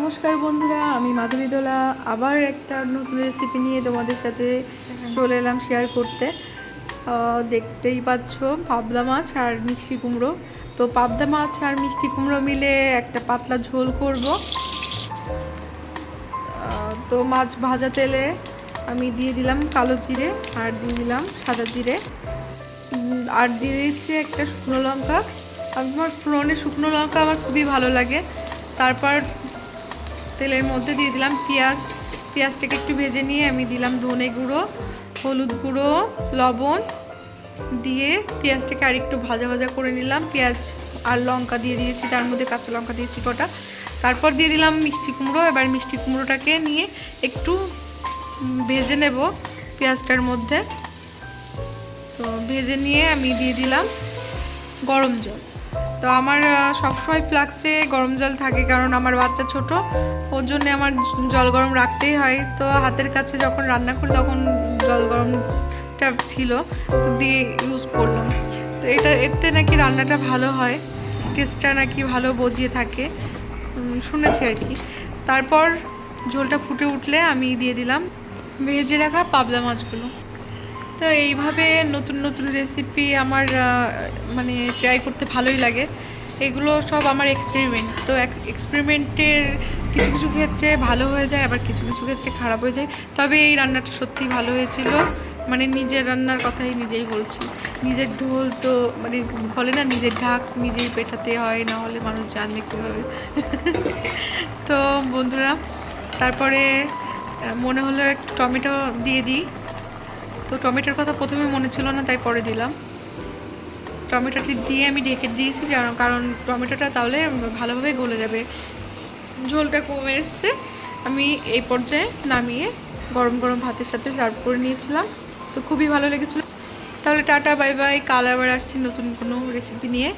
নমস্কার বন্ধুরা, আমি মাধুরী দোলা আবার একটা নতুন রেসিপি নিয়ে তোমাদের সাথে চলে এলাম শেয়ার করতে। দেখতেই পাচ্ছ পাবদা মাছ আর মিষ্টি কুমড়ো। তো পাবদা মাছ আর মিষ্টি কুমড়ো মিলে একটা পাতলা ঝোল করব। তো মাছ ভাজা তেলে আমি দিয়ে দিলাম কালো জিরে আর দিয়ে দিলাম সাদা জিরে আর দিয়ে দিয়েছি একটা শুকনো লঙ্কা। আমার ফোড়নে শুকনো লঙ্কা আমার খুবই ভালো লাগে। তারপর তেলের মধ্যে দিয়ে দিলাম পেঁয়াজটাকে একটু ভেজে নিয়ে আমি দিলাম ধনে গুঁড়ো, হলুদ গুঁড়ো, লবণ দিয়ে পেঁয়াজটাকে আর একটু ভাজা ভাজা করে নিলাম। পেঁয়াজ আর লঙ্কা দিয়ে দিয়েছি, তার মধ্যে কাঁচা লঙ্কা দিয়েছি কটা। তারপর দিয়ে দিলাম মিষ্টি কুমড়ো। এবার মিষ্টি কুমড়োটাকে নিয়ে একটু ভেজে নেব পেঁয়াজটার মধ্যে। তো ভেজে নিয়ে আমি দিয়ে দিলাম গরম জল। তো আমার সবসময় ফ্লাক্সে গরম জল থাকে, কারণ আমার বাচ্চা ছোট, ওর জন্য আমার জল গরম রাখতেই হয়। তো হাতের কাছে যখন রান্না করি তখন জল গরমটা ছিল, তো দিয়ে ইউজ করলাম। তো এতে নাকি রান্নাটা ভালো হয়, টেস্টটা নাকি ভালো বজিয়ে থাকে শুনেছি আর কি। তারপর ঝোলটা ফুটে উঠলে আমি দিয়ে দিলাম ভেজে রাখা পাবদা মাছগুলো। তো এইভাবে নতুন নতুন রেসিপি আমার মানে ট্রাই করতে ভালোই লাগে। এগুলো সব আমার এক্সপেরিমেন্ট। তো এক্সপেরিমেন্টের কিছু কিছু ক্ষেত্রে ভালো হয়ে যায়, আবার কিছু কিছু ক্ষেত্রে খারাপ হয়ে যায়। তবে এই রান্নাটা সত্যিই ভালো হয়েছিল। মানে নিজের রান্নার কথাই নিজেই বলছি। নিজের ঢোল তো মানে বলে না, নিজের ঢাক নিজেই পেটাতে হয়, না হলে মানুষ জানবে কীভাবে। তো বন্ধুরা, তারপরে মনে হলো একটু টমেটো দিয়ে দিই। তো টমেটোর কথা প্রথমে মনে ছিল না, তাই পরে দিলাম। টমেটোটি দিয়ে আমি ঢেকে দিয়েছি, কারণ টমেটোটা তাহলে ভালোভাবে গলে যাবে। ঝোলটা কমে এসছে। আমি এই পর্যায়ে নামিয়ে গরম গরম ভাতের সাথে সার্ভ করে নিয়েছিলাম। তো খুবই ভালো লেগেছিলো। তাহলে টাটা, বাই বাই। কাল আবার আসছি নতুন কোনো রেসিপি নিয়ে।